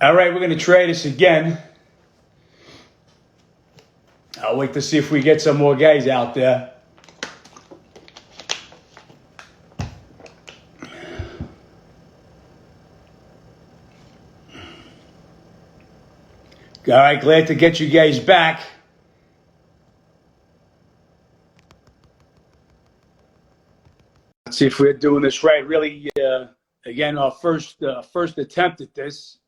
All right, we're going to try this again. I'll wait to see if we get some more guys out there. All right, glad to get you guys back. Let's see if we're doing this right. Really, again, our first attempt at this.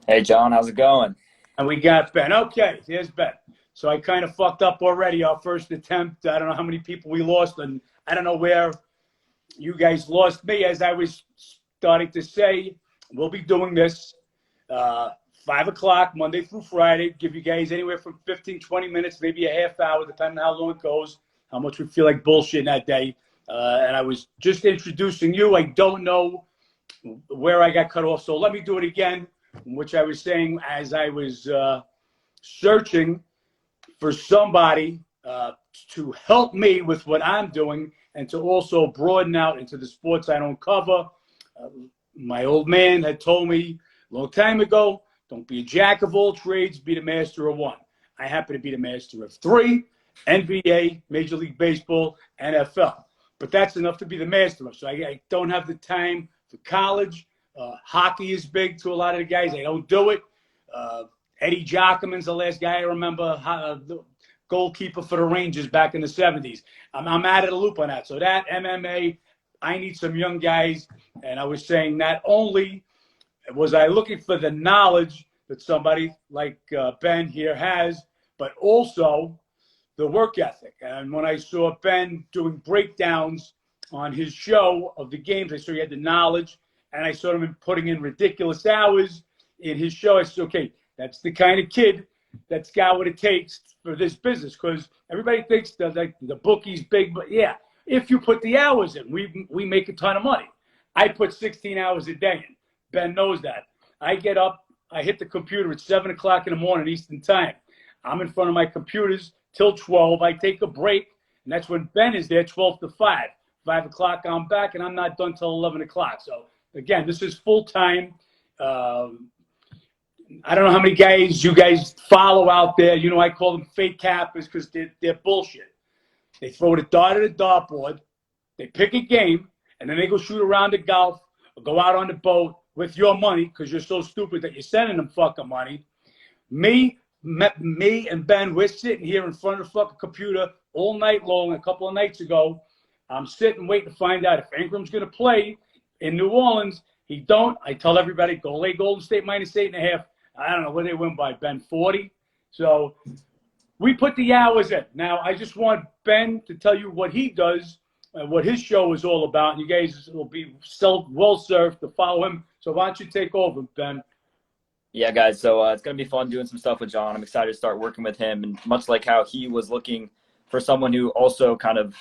Hey, John, how's it going? And we got Ben. Okay, here's Ben. So I kind of fucked up already our first attempt. I don't know how many people we lost, and I don't know where you guys lost me. As I was starting to say, we'll be doing this 5 o'clock, Monday through Friday. Give you guys anywhere from 15, 20 minutes, maybe a half hour, depending on how long it goes, how much we feel like bullshitting that day. And I was just introducing you. I don't know where I got cut off, so let me do it again, which I was saying as I was searching for somebody to help me with what I'm doing and to also broaden out into the sports I don't cover. My old man had told me a long time ago, don't be a jack of all trades, be the master of one. I happen to be the master of three: NBA, Major League Baseball, NFL. But that's enough to be the master of. So I don't have the time for college. Hockey is big to a lot of the guys. I don't do it. Eddie Jockerman's the last guy I remember, the goalkeeper for the Rangers back in the 70s. I'm out of the loop on that. So that MMA, I need some young guys. And I was saying not only was I looking for the knowledge that somebody like Ben here has, but also the work ethic. And when I saw Ben doing breakdowns on his show of the games, I saw he had the knowledge, and I saw him putting in ridiculous hours in his show. I said, okay, that's the kind of kid that's got what it takes for this business, because everybody thinks that like the bookie's big, but yeah, if you put the hours in, we make a ton of money. I put 16 hours a day in. Ben knows that. I get up, I hit the computer at 7 o'clock in the morning Eastern time. I'm in front of my computers till 12. I take a break, and that's when Ben is there, 12 to 5. 5 o'clock, I'm back, and I'm not done till 11 o'clock. So, again, this is full-time. I don't know how many guys you guys follow out there. You know, I call them fake cappers because they're bullshit. They throw the dart at a dartboard, they pick a game, and then they go shoot around the golf or go out on the boat with your money because you're so stupid that you're sending them fucking money. Me and Ben, we're sitting here in front of the fucking computer all night long. A couple of nights ago, I'm sitting waiting to find out if Ingram's going to play in New Orleans. He don't. I tell everybody, go lay Golden State -8.5. I don't know what they win by, Ben, 40. So we put the hours in. Now, I just want Ben to tell you what he does and what his show is all about. And you guys will be well-served to follow him. So why don't you take over, Ben? Yeah, guys, so it's going to be fun doing some stuff with John. I'm excited to start working with him. And much like how he was looking for someone who also kind of,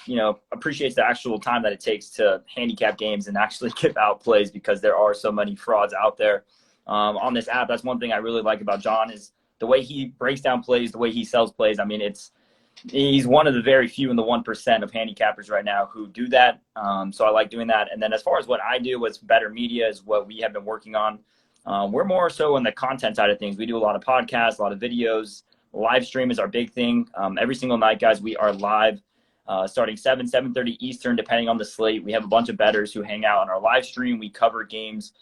appreciates the actual time that it takes to handicap games and actually give out plays, because there are so many frauds out there on this app. That's one thing I really like about John is the way he breaks down plays, the way he sells plays. I mean, he's one of the very few in the 1% of handicappers right now who do that. So I like doing that. And then as far as what I do with Better Media is what we have been working on. We're more so on the content side of things. We do a lot of podcasts, a lot of videos. Live stream is our big thing. Every single night, guys, we are live starting 7:30 Eastern, depending on the slate. We have a bunch of bettors who hang out on our live stream. We cover games,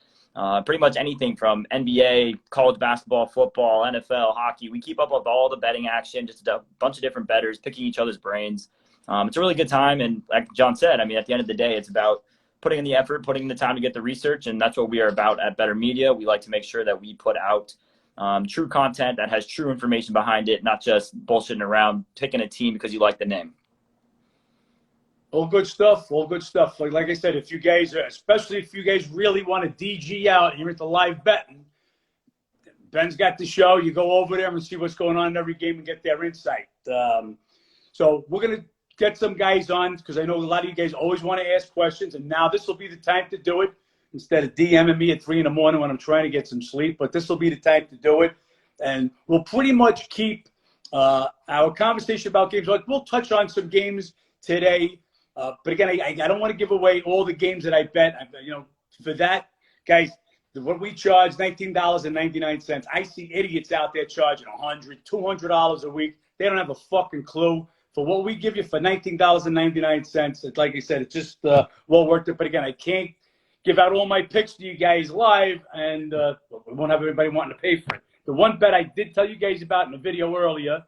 pretty much anything from NBA, college basketball, football, NFL, hockey. We keep up with all the betting action, just a bunch of different bettors, picking each other's brains. It's a really good time. And like John said, I mean, at the end of the day, it's about putting in the effort, putting in the time to get the research. And that's what we are about at Better Media. We like to make sure that we put out true content that has true information behind it, not just bullshitting around, picking a team because you like the name. All good stuff. All good stuff. Like I said, if you guys, especially if you guys really want to DG out and you're into live betting, Ben's got the show. You go over there and see what's going on in every game and get their insight. So we're going to get some guys on because I know a lot of you guys always want to ask questions, and now this will be the time to do it instead of DMing me at 3 in the morning when I'm trying to get some sleep. But this will be the time to do it, and we'll pretty much keep our conversation about games. Like we'll touch on some games today. But again, I don't want to give away all the games that I bet. for that, guys, what we charge, $19.99. I see idiots out there charging $100, $200 a week. They don't have a fucking clue. For what we give you for $19.99, it's like I said, it's just well worth it. But again, I can't give out all my picks to you guys live, and we won't have everybody wanting to pay for it. The one bet I did tell you guys about in the video earlier,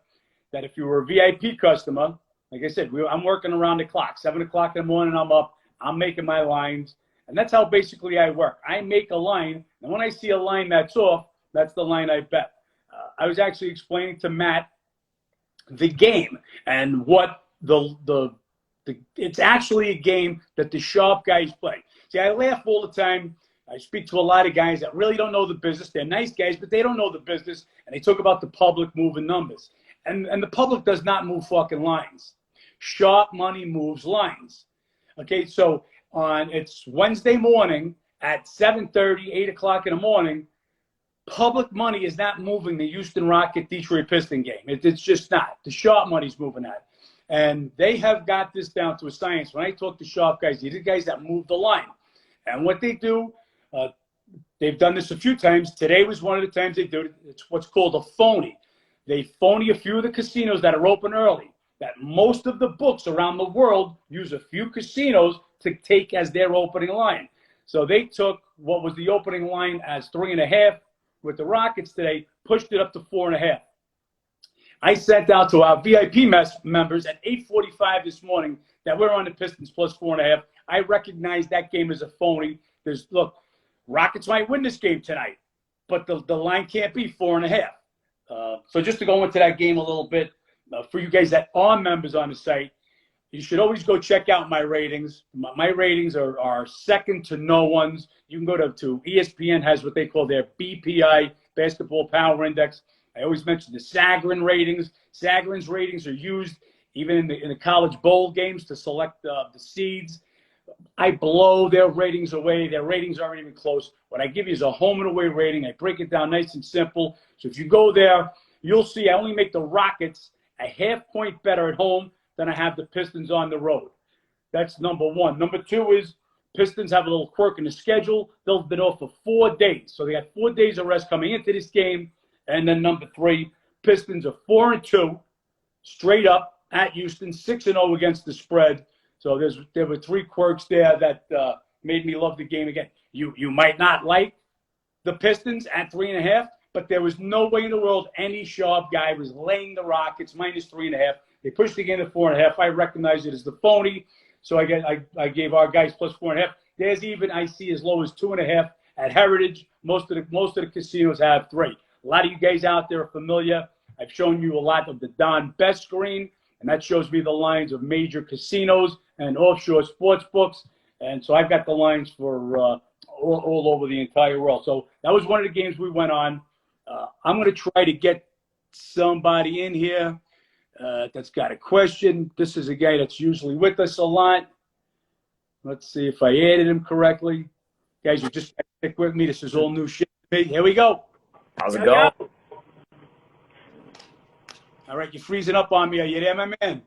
that if you were a VIP customer, like I said, I'm working around the clock. 7 o'clock in the morning, I'm up. I'm making my lines. And that's how basically I work. I make a line, and when I see a line that's off, that's the line I bet. I was actually explaining to Matt the game and what it's actually a game that the sharp guys play. See, I laugh all the time. I speak to a lot of guys that really don't know the business. They're nice guys, but they don't know the business, and they talk about the public moving numbers. And the public does not move fucking lines. Sharp money moves lines. Okay, so it's Wednesday morning at 7:30, 8 o'clock in the morning. Public money is not moving the Houston Rocket Detroit Piston game. It's just not. The sharp money's moving that. And they have got this down to a science. When I talk to sharp guys, these are guys that move the line. And what they do, they've done this a few times. Today was one of the times they do it. It's what's called a phony. They phony a few of the casinos that are open early. That most of the books around the world use a few casinos to take as their opening line. So they took what was the opening line as 3.5 with the Rockets today, pushed it up to 4.5. I sent out to our VIP members at 8:45 this morning that we're on the Pistons plus 4.5. I recognize that game as a phony. Look, Rockets might win this game tonight, but the line can't be 4.5. So just to go into that game a little bit, for you guys that are members on the site, you should always go check out my ratings. My ratings are second to no one's. You can go to ESPN has what they call their BPI, Basketball Power Index. I always mention the Sagarin ratings. Sagarin's ratings are used even in the college bowl games to select the seeds. I blow their ratings away. Their ratings aren't even close. What I give you is a home and away rating. I break it down nice and simple. So if you go there, you'll see I only make the Rockets a half point better at home than I have the Pistons on the road. That's number one. Number two is Pistons have a little quirk in the schedule. They've been off for 4 days. So they got 4 days of rest coming into this game. And then number three, Pistons are 4-2 straight up at Houston, 6-0 against the spread. So there were 3 quirks there that made me love the game again. You might not like the Pistons at 3.5, but there was no way in the world any sharp guy was laying the Rockets minus 3.5. They pushed the game to 4.5. I recognize it as the phony, so I gave our guys plus 4.5. There's even I see as low as 2.5 at Heritage. Most of the casinos have 3. A lot of you guys out there are familiar. I've shown you a lot of the Don Best screen, and that shows me the lines of major casinos and offshore sports books. And so I've got the lines for all over the entire world. So that was one of the games we went on. I'm going to try to get somebody in here that's got a question. This is a guy that's usually with us a lot. Let's see if I added him correctly. Guys, you just stick with me. This is all new shit to me. Here we go. How's it going? All right, you're freezing up on me. Are you there, my man?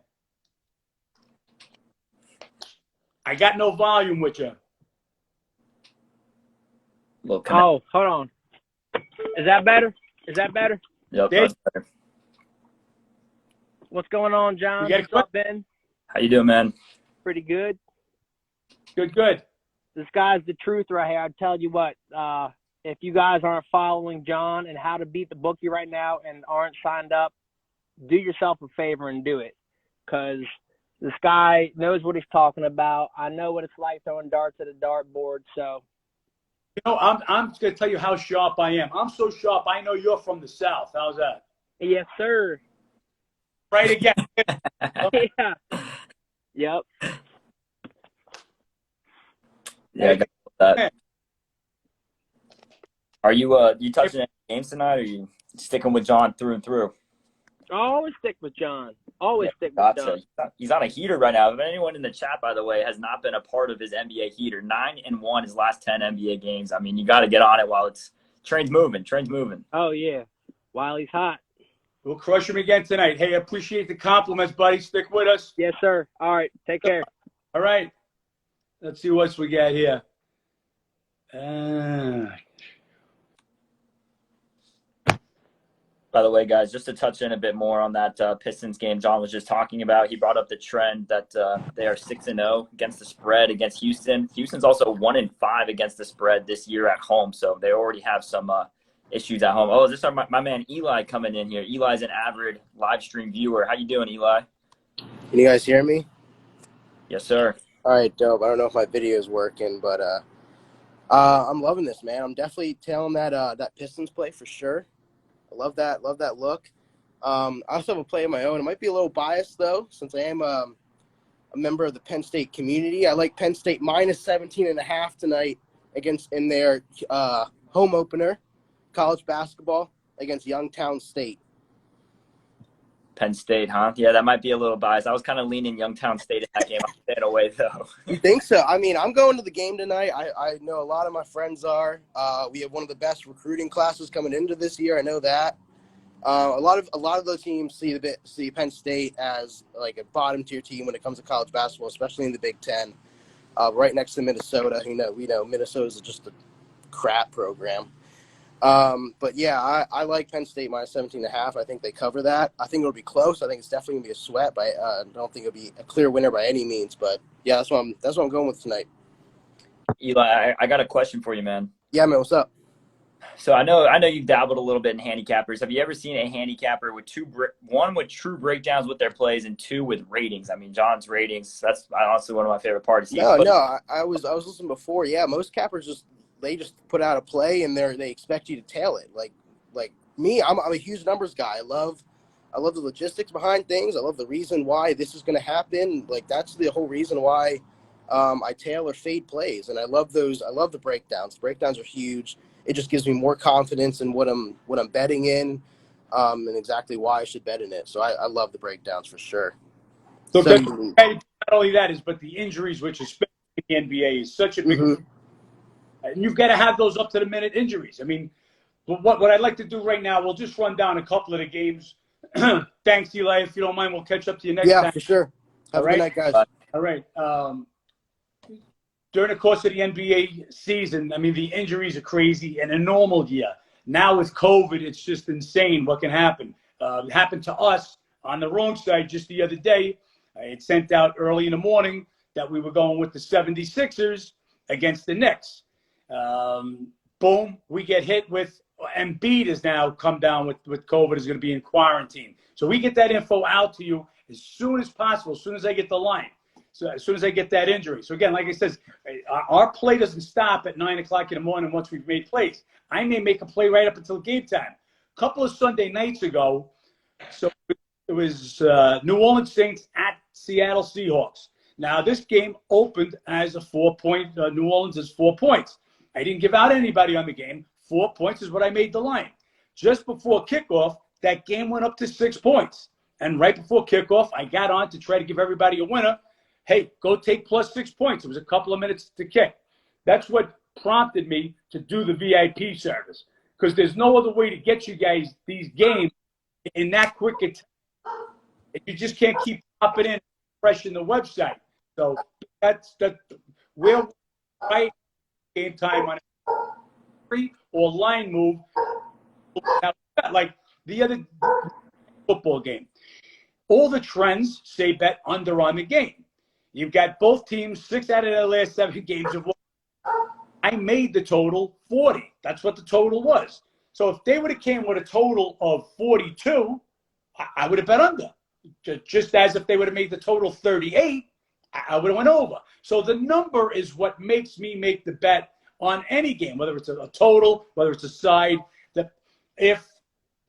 I got no volume with you. Oh, hold on. Is that better? Is that better? Yep, that's better. What's going on, John? What's up, Ben? How you doing, man? Pretty good. Good. This guy's the truth right here. I tell you what, if you guys aren't following John and how to beat the bookie right now and aren't signed up, do yourself a favor and do it, because this guy knows what he's talking about. I know what it's like throwing darts at a dartboard. So, you know, I'm just gonna tell you how sharp I am. I'm so sharp. I know you're from the South. How's that? Yes, sir. Right again. Yeah. Yep. Yeah, I got that. Are you touching any games tonight, or are you sticking with John through and through? I always stick with John. Stick with John. He's on a heater right now. If anyone in the chat, by the way, has not been a part of his NBA heater, 9-1 his last 10 NBA games. I mean, you got to get on it while train's moving. Oh yeah, while he's hot. We'll crush him again tonight. Hey, I appreciate the compliments, buddy. Stick with us. Yes, sir. All right, take care. All right. Let's see what we got here. Uh, By the way, guys, just to touch in a bit more on that Pistons game John was just talking about, he brought up the trend that they are 6-0 against the spread against Houston. Houston's also 1-5 against the spread this year at home, so they already have some issues at home. Oh, is this my man Eli coming in here? Eli's an avid live stream viewer. How you doing, Eli? Can you guys hear me? Yes, sir. All right, dope. I don't know if my video is working, but I'm loving this, man. I'm definitely tailing that Pistons play for sure. I love that look. I also have a play of my own. It might be a little biased, though, since I am a member of the Penn State community. I like Penn State minus 17.5 tonight in their home opener, college basketball, against Youngstown State. Penn State, huh? Yeah, that might be a little biased. I was kind of leaning Youngstown State in that game. I'm staying away, though. You think so? I mean, I'm going to the game tonight. I know a lot of my friends are. We have one of the best recruiting classes coming into this year. I know that. A lot of those teams see Penn State as like a bottom tier team when it comes to college basketball, especially in the Big Ten. Right next to Minnesota. We know Minnesota's just a crap program. But yeah, I like Penn State minus 17.5. I think they cover that. I think it'll be close. I think it's definitely gonna be a sweat, but I don't think it'll be a clear winner by any means. But yeah, that's what I'm going with tonight. Eli, I got a question for you, man. Yeah, man, what's up? So I know you've dabbled a little bit in handicappers. Have you ever seen a handicapper with one with true breakdowns with their plays and two with ratings? I mean, John's ratings, that's honestly one of my favorite parts. No, I was listening before. Yeah, most cappers just put out a play and they expect you to tail it. Like me, I'm a huge numbers guy. I love the logistics behind things. I love the reason why this is going to happen. Like that's the whole reason why I tail or fade plays, and I love those. I love the breakdowns. Breakdowns are huge. It just gives me more confidence in what I'm betting in, and exactly why I should bet in it. So I love the breakdowns for sure. So not only that but the injuries, which especially in the NBA is such a big. Mm-hmm. And you've got to have those up-to-the-minute injuries. I mean, what I'd like to do right now, we'll just run down a couple of the games. Thanks, Eli. If you don't mind, we'll catch up to you next time. Yeah, for sure. Have a good night, guys. All right. During the course of the NBA season, I mean, the injuries are crazy. In a normal year, now with COVID, it's just insane what can happen. It happened to us on the wrong side just the other day. I had sent out early in the morning that we were going with the 76ers against the Knicks. Boom, we get hit with Embiid has now come down with COVID, is going to be in quarantine. So we get that info out to you as soon as possible, as soon as I get the line. So as soon as I get that injury. So again, like I said, our play doesn't stop at 9 o'clock in the morning once we've made plays. I may make a play right up until game time. A couple of Sunday nights ago, so it was New Orleans Saints at Seattle Seahawks. Now, this game opened as a 4-point. New Orleans is 4 points. I didn't give out anybody on the game. 4 points is what I made the line. Just before kickoff, that game went up to 6 points. And right before kickoff, I got on to try to give everybody a winner. Hey, go take plus 6 points. It was a couple of minutes to kick. That's what prompted me to do the VIP service, because there's no other way to get you guys these games in that quick a time. You just can't keep popping in fresh in the website. So that's we're right game time on free or line move. Like the other football game. All the trends say bet under on the game. You've got both teams 6 out of their last 7 games have won. I made the total 40. That's what the total was. So if they would have came with a total of 42, I would have bet under. Just as if they would have made the total 38, I would have went over. So the number is what makes me make the bet on any game, whether it's a total, whether it's a side. That if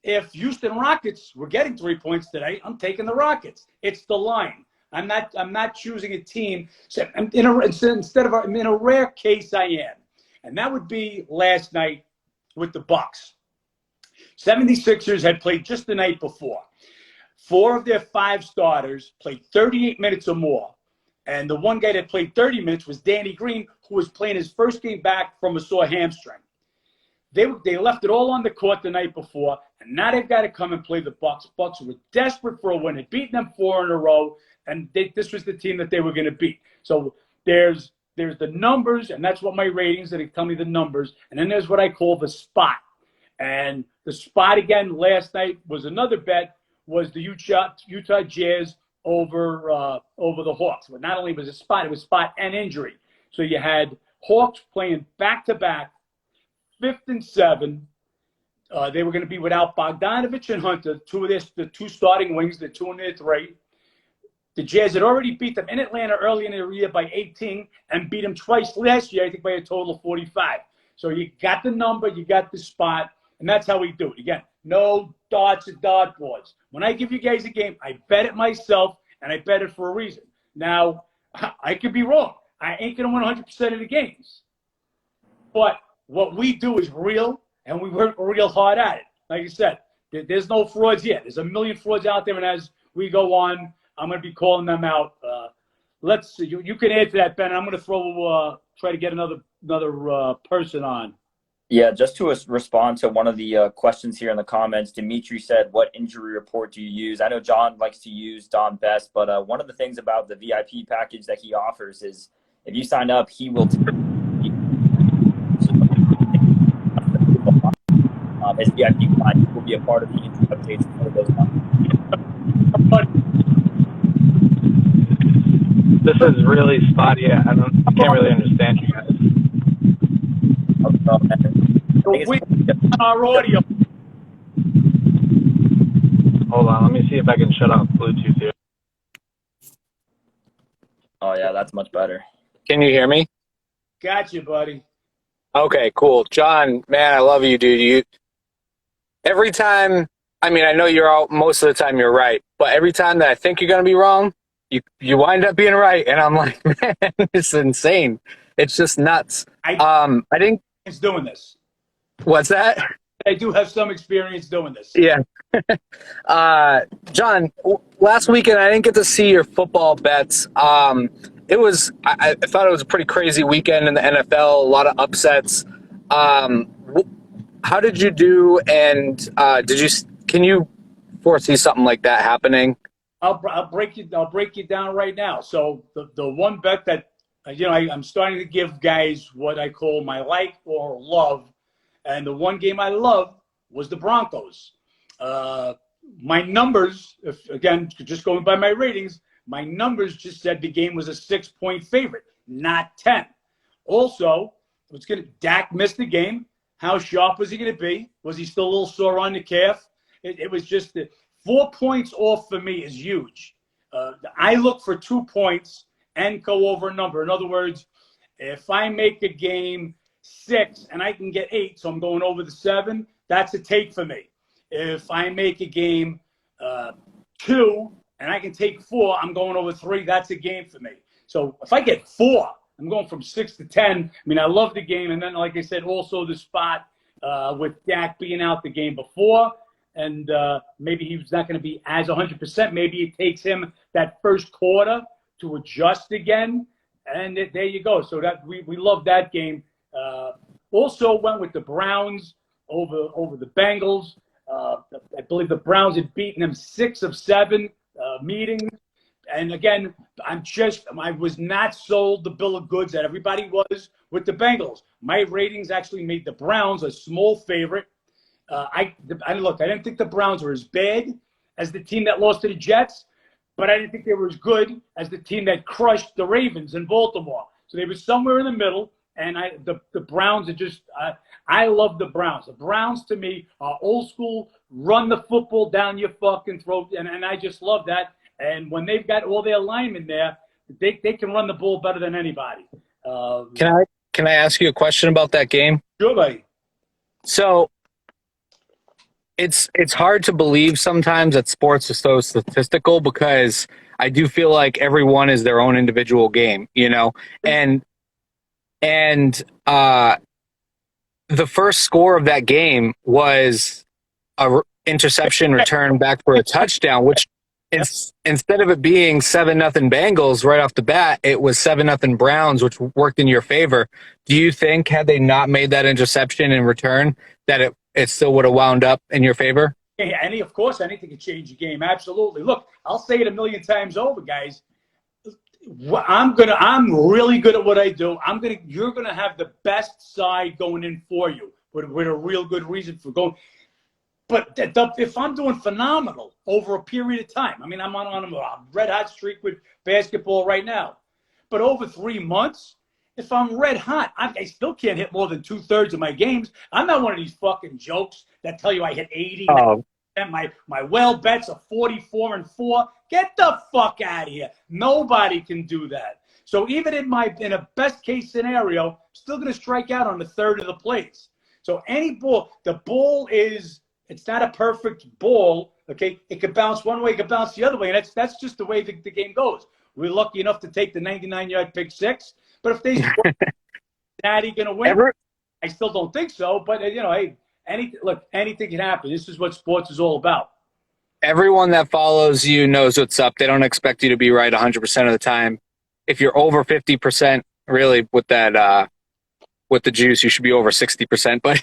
Houston Rockets were getting 3 points today, I'm taking the Rockets. It's the line. I'm not choosing a team. So in a rare case, I am, and that would be last night with the Bucks. 76ers had played just the night before. 4 of their 5 starters played 38 minutes or more. And the one guy that played 30 minutes was Danny Green, who was playing his first game back from a sore hamstring. They left it all on the court the night before, and now they've got to come and play the Bucks. Bucks were desperate for a win. Had beaten them 4 in a row, and this was the team that they were going to beat. So there's there's the numbers, and that's what my ratings, that they tell me the numbers. And then there's what I call the spot. And the spot, again, last night was another bet, was the Utah Jazz over the Hawks. But not only was it spot, it was spot and injury. So you had Hawks playing back-to-back, 5th and 7. They were going to be without Bogdanovich and Hunter, the two starting wings, the 2 and the 3. The Jazz had already beat them in Atlanta early in the year by 18 and beat them twice last year, I think by a total of 45. So you got the number, you got the spot, and that's how we do it. Again, no darts and dartboards. When I give you guys a game, I bet it myself, and I bet it for a reason. Now, I could be wrong. I ain't going to win 100% of the games. But what we do is real, and we work real hard at it. Like I said, there's no frauds yet. There's a million frauds out there, and as we go on, I'm going to be calling them out. Let's see. You can add to that, Ben. I'm going to try to get another person on. Yeah, just to respond to one of the questions here in the comments, Dimitri said, what injury report do you use? I know John likes to use Don Best, but one of the things about the VIP package that he offers is if you sign up, he will his VIP client will be a part of the injury updates for those months. This is really spotty. I can't really understand you guys. Our audio. Hold on, let me see if I can shut off Bluetooth here. Oh yeah, that's much better. Can you hear me? Got you, buddy. Okay, cool. John, man, I love you, dude. Every time, I mean, I know most of the time you're right, but every time that I think you're going to be wrong, you wind up being right. And I'm like, man, it's insane. It's just nuts. I think it's doing this. What's that? I do have some experience doing this. Yeah. John, last weekend I didn't get to see your football bets. I thought it was a pretty crazy weekend in the NFL, a lot of upsets. How did you do? And can you foresee something like that happening? I'll break you down right now. So the one bet that I'm starting to give guys what I call my like or love, and the one game I love was the Broncos. My numbers, just going by my ratings, my numbers just said the game was a 6-point favorite, not 10. Also, Dak missed the game. How sharp was he going to be? Was he still a little sore on the calf? It was just 4 points off for me is huge. I look for 2 points and go over a number. In other words, if I make a game 6 and I can get 8, so I'm going over the 7, that's a take for me. If I make a game 2 and I can take 4, I'm going over 3, that's a game for me. So if I get 4, I'm going from 6 to 10. I mean, I love the game. And then, like I said, also the spot with Dak being out the game before. And maybe he's not going to be as 100%. Maybe it takes him that first quarter to adjust again. And there you go. So that we love that game. Also went with the Browns over the Bengals. I believe the Browns had beaten them 6 of 7 meetings. And again, I was not sold the bill of goods that everybody was with the Bengals. My ratings actually made the Browns a small favorite. I didn't think the Browns were as bad as the team that lost to the Jets, but I didn't think they were as good as the team that crushed the Ravens in Baltimore. So they were somewhere in the middle, and the Browns are just I love the Browns. The Browns, to me, are old school, run the football down your fucking throat, and I just love that. And when they've got all their linemen there, they can run the ball better than anybody. Can I ask you a question about that game? Sure, buddy. So it's hard to believe sometimes that sports are so statistical, because I do feel like everyone is their own individual game, and the first score of that game was a interception return back for a touchdown, which instead of it being 7-0 Bengals right off the bat, it was 7-0 Browns, which worked in your favor. Do you think had they not made that interception in return, that it still would have wound up in your favor? Yeah, of course, anything can change the game. Absolutely. Look, I'll say it a million times over, guys. I'm really good at what I do. You're gonna have the best side going in for you with a real good reason for going. But if I'm doing phenomenal over a period of time, I mean, I'm on a red hot streak with basketball right now. But over 3 months, if I'm red hot, I still can't hit more than 2/3 of my games. I'm not one of these fucking jokes that tell you I hit 80. Oh, And my well bets are 44-4. Get the fuck out of here. Nobody can do that. So even in a best case scenario, I'm still going to strike out on a third of the plays. So any ball, the ball it's not a perfect ball. Okay, it could bounce one way, it could bounce the other way, and that's just the way the game goes. We're lucky enough to take the 99-yard pick six, but if they score, Cincinnati going to win? I still don't think so. But hey. Anything can happen. This is what sports is all about. Everyone that follows you knows what's up. They don't expect you to be right 100% of the time. If you're over 50%, really with that with the juice, you should be over 60%. But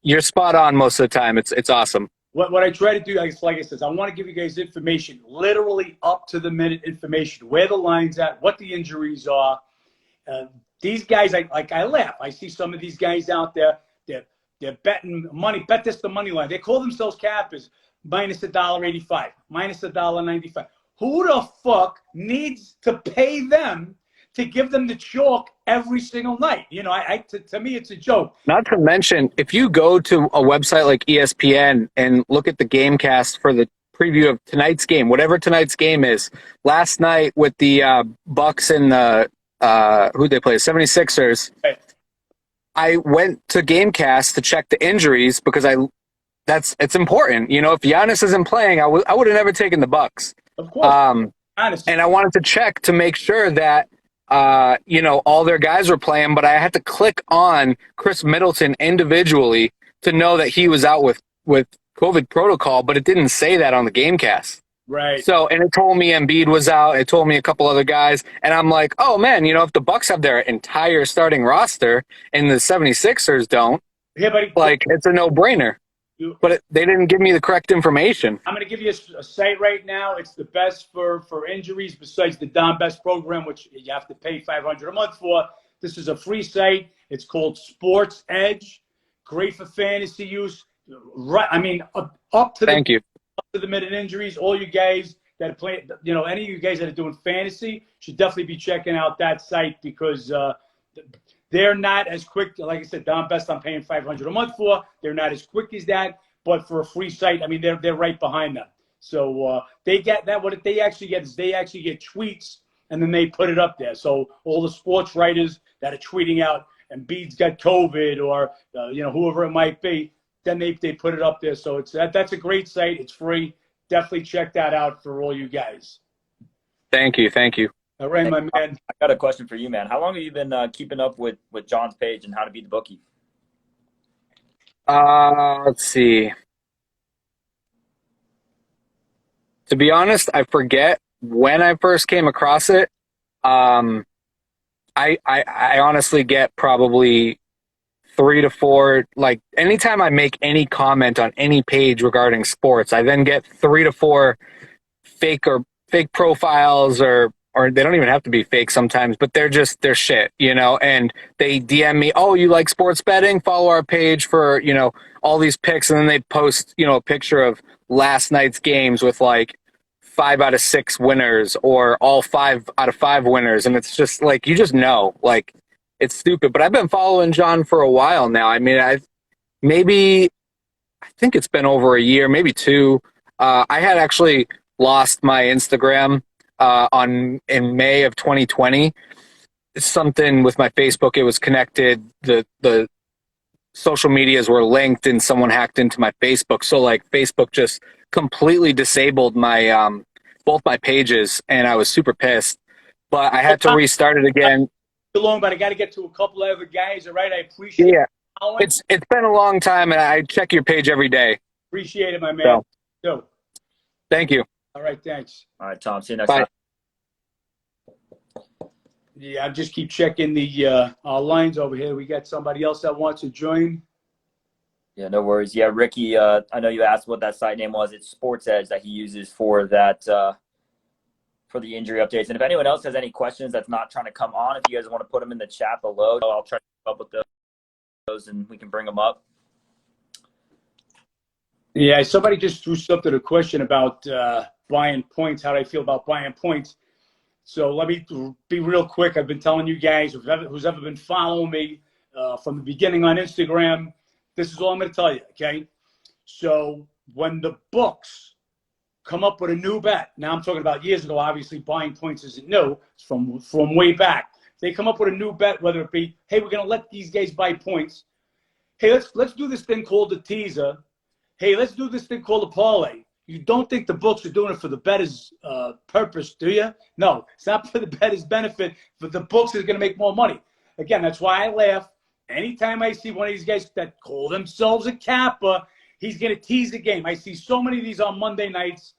you're spot on most of the time. It's awesome. What I try to do, like I said, I want to give you guys information, literally up to the minute information, where the line's at, what the injuries are. These guys, I laugh. I see some of these guys out there. They're betting money. Bet this the money line. They call themselves cappers. Minus $1.85, minus $1.95. Who the fuck needs to pay them to give them the chalk every single night? To me, it's a joke. Not to mention, if you go to a website like ESPN and look at the game cast for the preview of tonight's game, whatever tonight's game is, last night with the Bucks and the who they play, 76ers. Right. I went to Gamecast to check the injuries because it's important. If Giannis isn't playing, I would have never taken the Bucks. Of course. And I wanted to check to make sure that all their guys were playing, but I had to click on Chris Middleton individually to know that he was out with COVID protocol, but it didn't say that on the Gamecast. Right. So, and it told me Embiid was out. It told me a couple other guys. And I'm like, oh, man, if the Bucks have their entire starting roster and the 76ers don't, it's a no-brainer. But they didn't give me the correct information. I'm going to give you a site right now. It's the best for injuries besides the Don Best program, which you have to pay $500 a month for. This is a free site. It's called Sports Edge. Great for fantasy use. Right. I mean, up to the minute injuries. All you guys that are playing, any of you guys that are doing fantasy should definitely be checking out that site because they're not as quick. Like I said, Don Best, I'm paying $500 a month for. They're not as quick as that, but for a free site, I mean, they're right behind them. So they get that. What they actually get is they actually get tweets, and then they put it up there. So all the sports writers that are tweeting out, Embiid's got COVID, or whoever it might be, then they put it up there. So that's a great site. It's free. Definitely check that out for all you guys. Thank you. All right, my man. I got a question for you, man. How long have you been keeping up with John's page and how to beat the bookie? Let's see. To be honest, I forget when I first came across it. I honestly get probably 3 to 4, like anytime I make any comment on any page regarding sports, I then get 3 to 4 fake profiles or they don't even have to be fake sometimes, but they're shit, and they DM me, oh, you like sports betting? Follow our page for, all these picks. And then they post, a picture of last night's games with like 5 out of 6 winners or all 5 out of 5 winners. And it's just like, you just know, like, it's stupid, but I've been following John for a while now. I mean, I think it's been over a year, maybe 2. I had actually lost my Instagram in May of 2020. Something with my Facebook, it was connected. The social medias were linked, and someone hacked into my Facebook. So like Facebook just completely disabled my both my pages, and I was super pissed. But I had to restart it again. Long, but I got to get to a couple of other guys. All right, I appreciate it. It's been a long time, and I check your page every day. Appreciate it, my man. So, thank you. All right, thanks. All right, Tom. See you next time. Yeah, I just keep checking the our lines over here. We got somebody else that wants to join. Yeah, no worries. Yeah, Ricky, I know you asked what that site name was. It's Sports Edge that he uses for that the injury updates. And if anyone else has any questions that's not trying to come on, if you guys want to put them in the chat below, I'll try to keep up with those and we can bring them up. Yeah, somebody just threw something, a question about buying points. How do I feel about buying points? So let me be real quick. I've been telling you guys, who's ever been following me from the beginning on Instagram, this is all I'm going to tell you, okay? So when the books come up with a new bet, now I'm talking about years ago, obviously buying points isn't new, it's from way back. They come up with a new bet, whether it be, hey, we're going to let these guys buy points. Hey, let's do this thing called the teaser. Hey, let's do this thing called a parlay. You don't think the books are doing it for the bettor's purpose, do you? No, it's not for the bettor's benefit, but the books is going to make more money. Again, that's why I laugh. Anytime I see one of these guys that call themselves a capper, he's going to tease the game. I see so many of these on Monday nights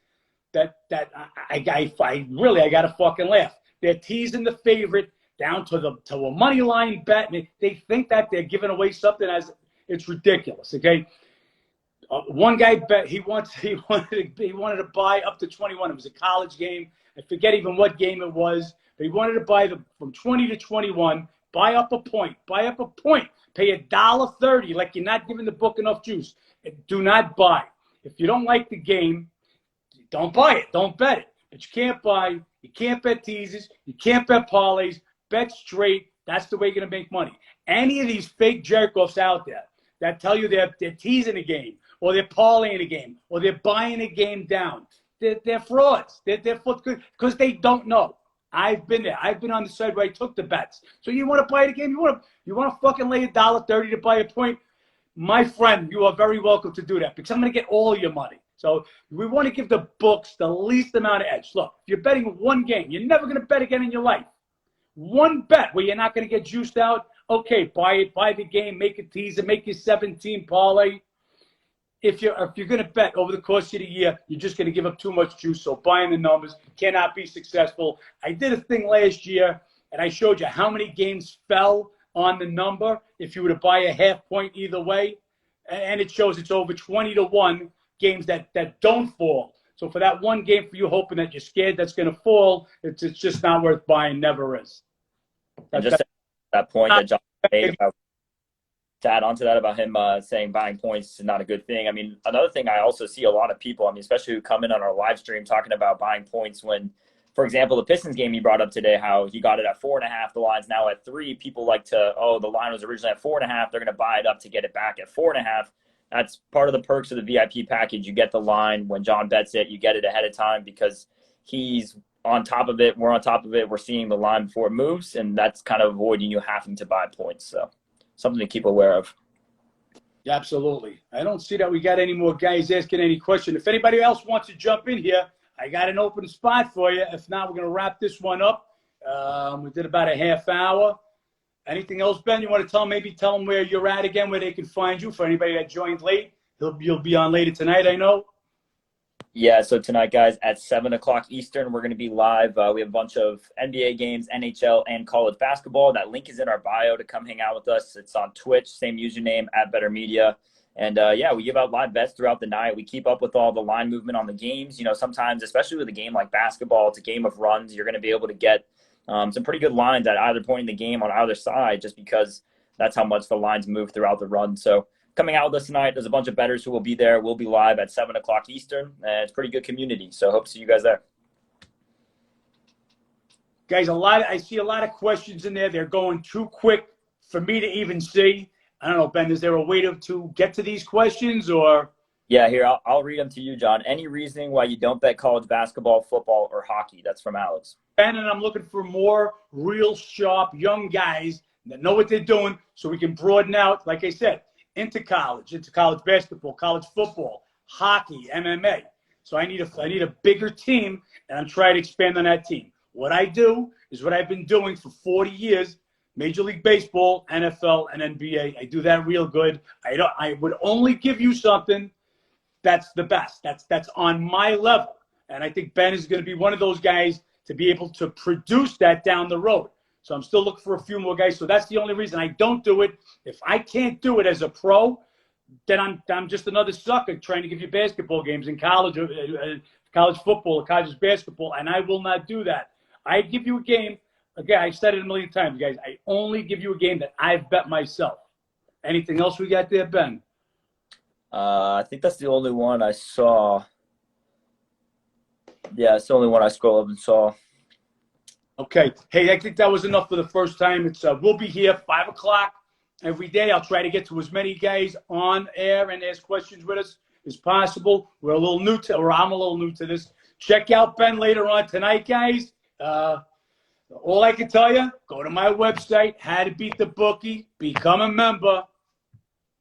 that I really got to fucking laugh. They're teasing the favorite down to a money line bet, and they think that they're giving away something as it's ridiculous. Okay. One guy bet he wanted to buy up to 21. It was a college game. I forget even what game it was, but he wanted to buy from 20 to 21. Buy up a point. Buy up a point. Pay $1.30. Like you're not giving the book enough juice. Do not buy. If you don't like the game, don't buy it. Don't bet it. But you can't buy. You can't bet teases. You can't bet parlays. Bet straight. That's the way you're gonna make money. Any of these fake jerk-offs out there that tell you they're teasing a game, or they're parlaying a game, or they're buying a game down. They're frauds. They're because they don't know. I've been there. I've been on the side where I took the bets. So you want to buy the game? You want to fucking lay $1.30 to buy a point? My friend, you are very welcome to do that because I'm going to get all your money. So we want to give the books the least amount of edge. Look, if you're betting one game, you're never going to bet again in your life. One bet where you're not going to get juiced out, okay, buy it, buy the game, make a teaser, make your 17 parlay. If you're going to bet over the course of the year, you're just going to give up too much juice. So buying the numbers cannot be successful. I did a thing last year, and I showed you how many games fell on the number if you were to buy a half point either way. And it shows it's over 20 to 1 games that don't fall. So for that one game for you hoping that you're scared that's going to fall, it's just not worth buying. Never is. And just that point that John made about, to add on to that about him saying buying points is not a good thing. I mean, another thing I also see a lot of people, I mean, especially who come in on our live stream talking about buying points when, for example, the Pistons game he brought up today, how he got it at 4.5, the line's now at 3. People like to, the line was originally at 4.5. They're going to buy it up to get it back at 4.5. That's part of the perks of the VIP package. You get the line when John bets it, you get it ahead of time because he's on top of it. We're on top of it. We're seeing the line before it moves, and that's kind of avoiding you having to buy points. So something to keep aware of. Yeah, absolutely. I don't see that we got any more guys asking any question. If anybody else wants to jump in here, I got an open spot for you. If not, we're going to wrap this one up. We did about a half hour. Anything else, Ben, you want to tell them? Maybe tell them where you're at again, where they can find you. For anybody that joined late, you'll be on later tonight, I know. Yeah, so tonight, guys, at 7 o'clock Eastern, we're going to be live. We have a bunch of NBA games, NHL, and college basketball. That link is in our bio to come hang out with us. It's on Twitch, same username, @BetterMedia. And, we give out live bets throughout the night. We keep up with all the line movement on the games. You know, sometimes, especially with a game like basketball, it's a game of runs. You're going to be able to get some pretty good lines at either point in the game on either side just because that's how much the lines move throughout the run. So coming out with us tonight, there's a bunch of bettors who will be there. We'll be live at 7 o'clock Eastern, and it's a pretty good community. So hope to see you guys there. Guys, I see a lot of questions in there. They're going too quick for me to even see. I don't know, Ben, is there a way to get to these questions or? Yeah, here, I'll read them to you, John. Any reasoning why you don't bet college basketball, football, or hockey? That's from Alex. Ben, and I'm looking for more real sharp young guys that know what they're doing so we can broaden out, like I said, into college basketball, college football, hockey, MMA. So I need a bigger team, and I'm trying to expand on that team. What I do is what I've been doing for 40 years, Major League Baseball, NFL, and NBA. I do that real good. I would only give you something that's the best. That's on my level. And I think Ben is going to be one of those guys to be able to produce that down the road. So I'm still looking for a few more guys. So that's the only reason I don't do it. If I can't do it as a pro, then I'm just another sucker trying to give you basketball games in college, college football or college basketball, and I will not do that. I give you a game. Again, I said it a million times, guys. I only give you a game that I've bet myself. Anything else we got there, Ben? I think that's the only one I saw. Yeah, it's the only one I scrolled up and saw. Okay. Hey, I think that was enough for the first time. It's we'll be here 5 o'clock every day. I'll try to get to as many guys on air and ask questions with us as possible. We're a little new to, or I'm a little new to this. Check out Ben later on tonight, guys. All I can tell you, go to my website, How to Beat the Bookie, become a member,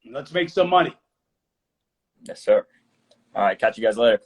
and let's make some money. Yes, sir. All right, catch you guys later.